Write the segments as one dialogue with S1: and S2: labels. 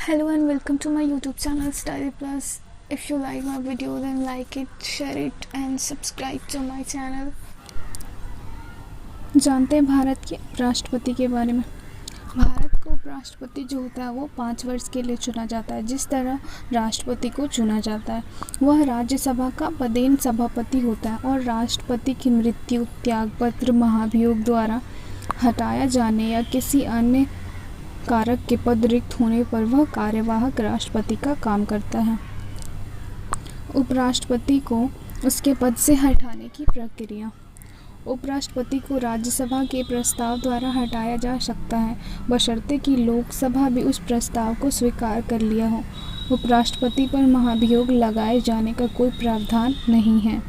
S1: Hello and welcome to my YouTube channel Style Plus. If you like my video then like it, share it and subscribe to my channel. जानते हैं भारत के राष्ट्रपति के बारे में। भारत को उपराष्ट्रपति जो होता है वो 5 वर्ष के लिए चुना जाता है। जिस तरह राष्ट्रपति को चुना जाता है वह राज्यसभा का पदेन सभापति होता है और राष्ट्रपति की मृत्यु, त्यागपत्र, महाभियोग द्वारा हटाया जाने या किसी अन्य कारक के पद रिक्त होने पर वह कार्यवाहक राष्ट्रपति का काम करता है। उपराष्ट्रपति को उसके पद से हटाने की प्रक्रिया। उपराष्ट्रपति को राज्यसभा के प्रस्ताव द्वारा हटाया जा सकता है बशर्ते कि लोकसभा भी उस प्रस्ताव को स्वीकार कर लिया हो। उपराष्ट्रपति पर महाभियोग लगाए जाने का कोई प्रावधान नहीं है।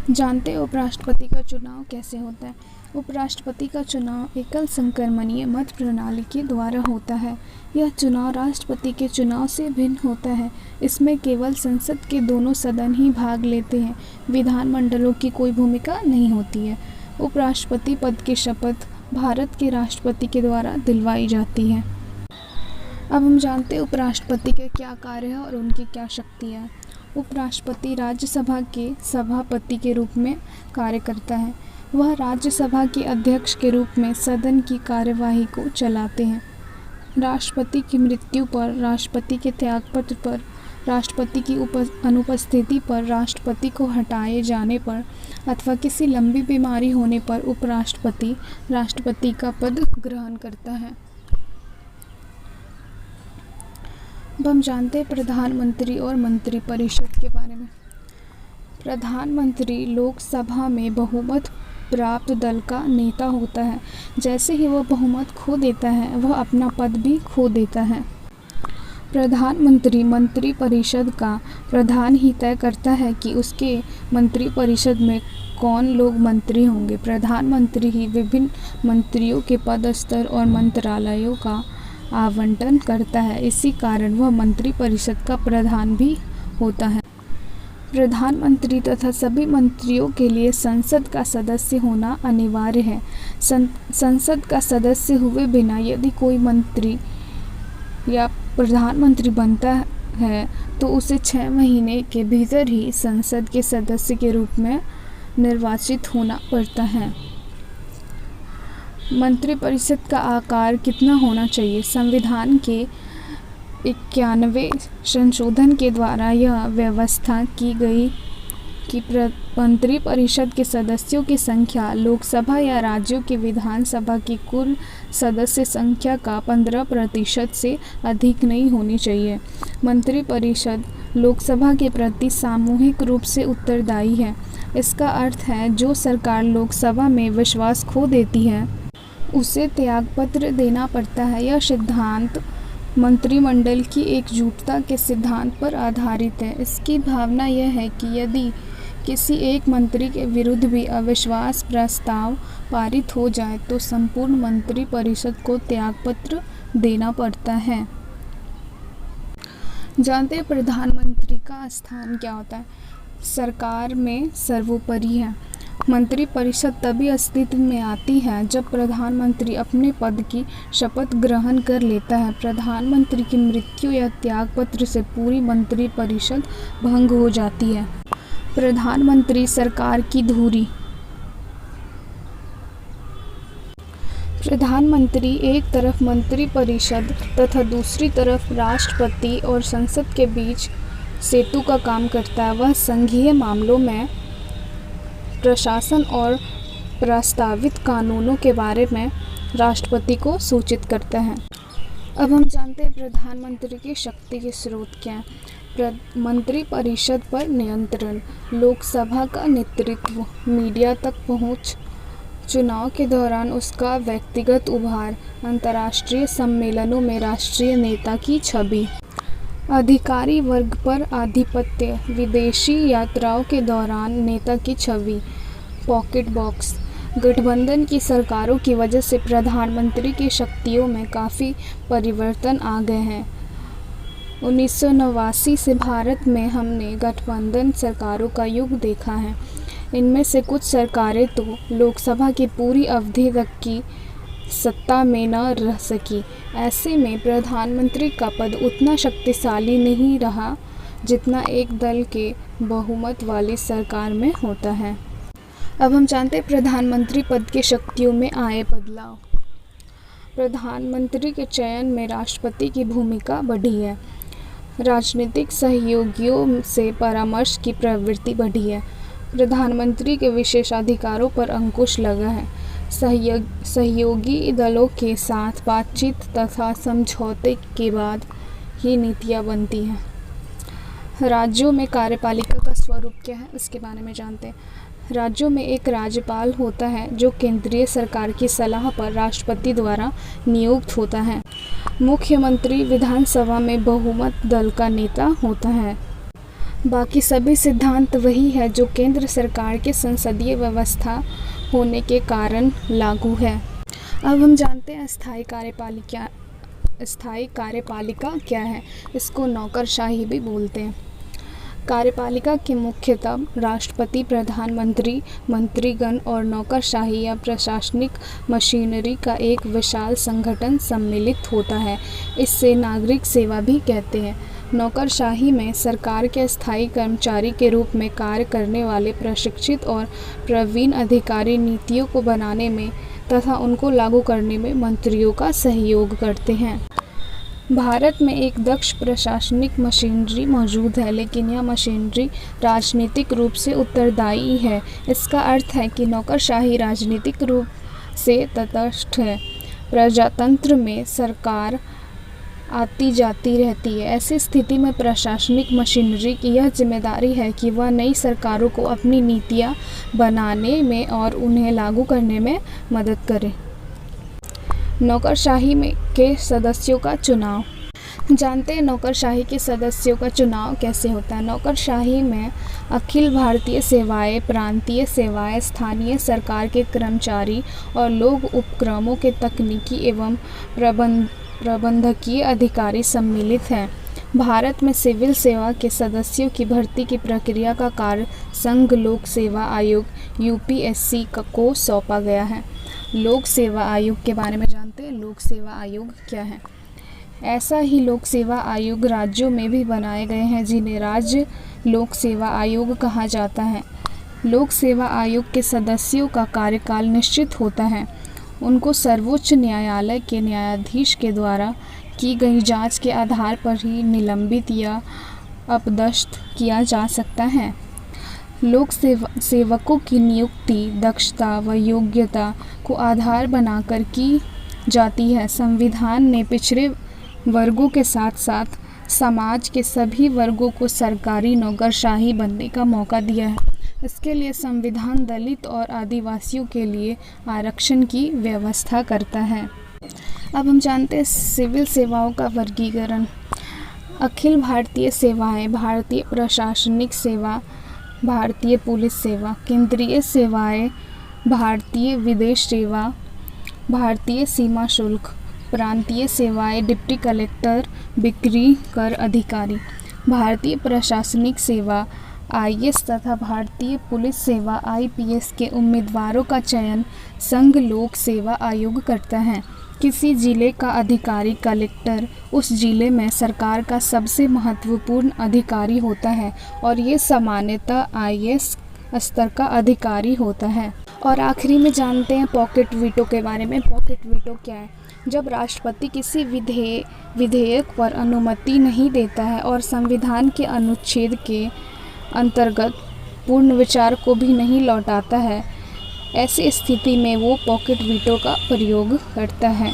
S1: जानते हैं उपराष्ट्रपति का चुनाव कैसे होता है। उपराष्ट्रपति का चुनाव एकल संक्रमणीय मत प्रणाली के द्वारा होता है। यह चुनाव राष्ट्रपति के चुनाव से भिन्न होता है। इसमें केवल संसद के दोनों सदन ही भाग लेते हैं। विधानमंडलों की कोई भूमिका नहीं होती है। उपराष्ट्रपति पद की शपथ भारत के राष्ट्रपति के द्वारा दिलवाई जाती है। अब हम जानते हैं उपराष्ट्रपति के क्या कार्य है और उनकी क्या शक्तियाँ हैं। उपराष्ट्रपति राज्यसभा के सभापति के रूप में कार्य करता है। वह राज्यसभा के अध्यक्ष के रूप में सदन की कार्यवाही को चलाते हैं। राष्ट्रपति की मृत्यु पर, राष्ट्रपति के त्यागपत्र पर, राष्ट्रपति की अनुपस्थिति पर, राष्ट्रपति को हटाए जाने पर अथवा किसी लंबी बीमारी होने पर उपराष्ट्रपति राष्ट्रपति का पद ग्रहण करता है। अब हम जानते हैं प्रधानमंत्री और मंत्रिपरिषद के बारे में। प्रधानमंत्री लोकसभा में बहुमत प्राप्त दल का नेता होता है। जैसे ही वह बहुमत खो देता है वह अपना पद भी खो देता है। प्रधानमंत्री मंत्रिपरिषद का प्रधान ही तय करता है कि उसके मंत्रिपरिषद में कौन लोग मंत्री होंगे। प्रधानमंत्री ही विभिन्न मंत्रियों के पद स्तर और मंत्रालयों का आवंटन करता है। इसी कारण वह मंत्रिपरिषद का प्रधान भी होता है। प्रधानमंत्री तथा सभी मंत्रियों के लिए संसद का सदस्य होना अनिवार्य है। संसद का सदस्य हुए बिना यदि कोई मंत्री या प्रधानमंत्री बनता है तो उसे 6 महीने के भीतर ही संसद के सदस्य के रूप में निर्वाचित होना पड़ता है। मंत्रिपरिषद का आकार कितना होना चाहिए। संविधान के 91वें संशोधन के द्वारा यह व्यवस्था की गई कि मंत्रिपरिषद के सदस्यों की संख्या लोकसभा या राज्यों की विधानसभा की कुल सदस्य संख्या का 15% से अधिक नहीं होनी चाहिए। मंत्रिपरिषद लोकसभा के प्रति सामूहिक रूप से उत्तरदायी है। इसका अर्थ है जो सरकार लोकसभा में विश्वास खो देती है उसे त्यागपत्र देना पड़ता है। यह सिद्धांत मंत्रिमंडल की एकजुटता के सिद्धांत पर आधारित है। इसकी भावना यह है कि यदि किसी एक मंत्री के विरुद्ध भी अविश्वास प्रस्ताव पारित हो जाए तो संपूर्ण मंत्रिपरिषद को त्यागपत्र देना पड़ता है। जानते हैं प्रधानमंत्री का स्थान क्या होता है। सरकार में सर्वोपरि है। मंत्रिपरिषद तभी अस्तित्व में आती है जब प्रधानमंत्री अपने पद की शपथ ग्रहण कर लेता है। प्रधानमंत्री की मृत्यु या त्यागपत्र से पूरी मंत्रिपरिषद भंग हो जाती है। प्रधानमंत्री सरकार की धुरी। प्रधानमंत्री एक तरफ मंत्रिपरिषद तथा दूसरी तरफ राष्ट्रपति और संसद के बीच सेतु का काम करता है। वह संघीय मामलों में प्रशासन और प्रस्तावित कानूनों के बारे में राष्ट्रपति को सूचित करता है। अब हम जानते हैं प्रधानमंत्री की शक्ति के स्रोत क्या हैं। मंत्रिपरिषद पर नियंत्रण, लोकसभा का नेतृत्व, मीडिया तक पहुंच, चुनाव के दौरान उसका व्यक्तिगत उभार, अंतर्राष्ट्रीय सम्मेलनों में राष्ट्रीय नेता की छवि, अधिकारी वर्ग पर आधिपत्य, विदेशी यात्राओं के दौरान नेता की छवि, पॉकेट बॉक्स। गठबंधन की सरकारों की वजह से प्रधानमंत्री की शक्तियों में काफ़ी परिवर्तन आ गए हैं। 1989 से भारत में हमने गठबंधन सरकारों का युग देखा है। इनमें से कुछ सरकारें तो लोकसभा की पूरी अवधि तक की सत्ता में न रह सकी। ऐसे में प्रधानमंत्री का पद उतना शक्तिशाली नहीं रहा जितना एक दल के बहुमत वाली सरकार में होता है। अब हम जानते हैं प्रधानमंत्री पद की शक्तियों में आए बदलाव। प्रधानमंत्री के चयन में राष्ट्रपति की भूमिका बढ़ी है। राजनीतिक सहयोगियों से परामर्श की प्रवृत्ति बढ़ी है। प्रधानमंत्री के विशेषाधिकारों पर अंकुश लगा है। सहयोगी दलों के साथ बातचीत तथा समझौते के बाद ही नीतियाँ बनती हैं। राज्यों में कार्यपालिका का स्वरूप क्या है, इसके बारे में जानते हैं। राज्यों में एक राज्यपाल होता है जो केंद्रीय सरकार की सलाह पर राष्ट्रपति द्वारा नियुक्त होता है। मुख्यमंत्री विधानसभा में बहुमत दल का नेता होता है। बाकी सभी सिद्धांत वही है जो केंद्र सरकार के संसदीय व्यवस्था होने के कारण लागू है। अब हम जानते हैं स्थायी कार्यपालिका क्या है। इसको नौकरशाही भी बोलते हैं। कार्यपालिका के मुख्यतः राष्ट्रपति, प्रधानमंत्री, मंत्रीगण और नौकरशाही या प्रशासनिक मशीनरी का एक विशाल संगठन सम्मिलित होता है। इससे नागरिक सेवा भी कहते हैं। नौकरशाही में सरकार के स्थायी कर्मचारी के रूप में कार्य करने वाले प्रशिक्षित और प्रवीण अधिकारी नीतियों को बनाने में तथा उनको लागू करने में मंत्रियों का सहयोग करते हैं। भारत में एक दक्ष प्रशासनिक मशीनरी मौजूद है, लेकिन यह मशीनरी राजनीतिक रूप से उत्तरदायी है। इसका अर्थ है कि नौकरशाही राजनीतिक रूप से तटस्थ है। प्रजातंत्र में सरकार आती जाती रहती है। ऐसी स्थिति में प्रशासनिक मशीनरी की यह जिम्मेदारी है कि वह नई सरकारों को अपनी नीतियाँ बनाने में और उन्हें लागू करने में मदद करे। नौकरशाही के सदस्यों का चुनाव। जानते हैं नौकरशाही के सदस्यों का चुनाव कैसे होता है। नौकरशाही में अखिल भारतीय सेवाएं, प्रांतीय सेवाएं, स्थानीय सरकार के कर्मचारी और लोक उपक्रमों के तकनीकी एवं प्रबंधकीय अधिकारी सम्मिलित हैं। भारत में सिविल सेवा के सदस्यों की भर्ती की प्रक्रिया का कार्य संघ लोक सेवा आयोग यूपीएससी को सौंपा गया है। लोक सेवा आयोग के बारे में जानते हैं। लोक सेवा आयोग क्या है। ऐसा ही लोक सेवा आयोग राज्यों में भी बनाए गए हैं जिन्हें राज्य लोक सेवा आयोग कहा जाता है। लोक सेवा आयोग के सदस्यों का कार्यकाल निश्चित होता है। उनको सर्वोच्च न्यायालय के न्यायाधीश के द्वारा की गई जांच के आधार पर ही निलंबित या अपदस्थ किया जा सकता है। लोक सेवकों की नियुक्ति दक्षता व योग्यता को आधार बनाकर की जाती है। संविधान ने पिछड़े वर्गों के साथ साथ समाज के सभी वर्गों को सरकारी नौकरशाही बनने का मौका दिया है। इसके लिए संविधान दलित और आदिवासियों के लिए आरक्षण की व्यवस्था करता है। अब हम जानते हैं सिविल सेवाओं का वर्गीकरण। अखिल भारतीय सेवाएं, भारतीय प्रशासनिक सेवा, भारतीय पुलिस सेवा, केंद्रीय सेवाएं, भारतीय विदेश सेवा, भारतीय सीमा शुल्क, प्रांतीय सेवाएं, डिप्टी कलेक्टर, बिक्री कर अधिकारी, भारतीय प्रशासनिक सेवा आईएएस तथा भारतीय पुलिस सेवा आईपीएस के उम्मीदवारों का चयन संघ लोक सेवा आयोग करता है। किसी जिले का अधिकारी कलेक्टर उस जिले में सरकार का सबसे महत्वपूर्ण अधिकारी होता है और ये सामान्यतः आईएएस स्तर का अधिकारी होता है। और आखिरी में जानते हैं पॉकेट वीटो के बारे में। पॉकेट वीटो क्या है। जब राष्ट्रपति किसी विधेयक पर अनुमति नहीं देता है और संविधान के अनुच्छेद के अंतर्गत पूर्ण विचार को भी नहीं लौटाता है, ऐसी स्थिति में वो पॉकेट वीटो का प्रयोग करता है।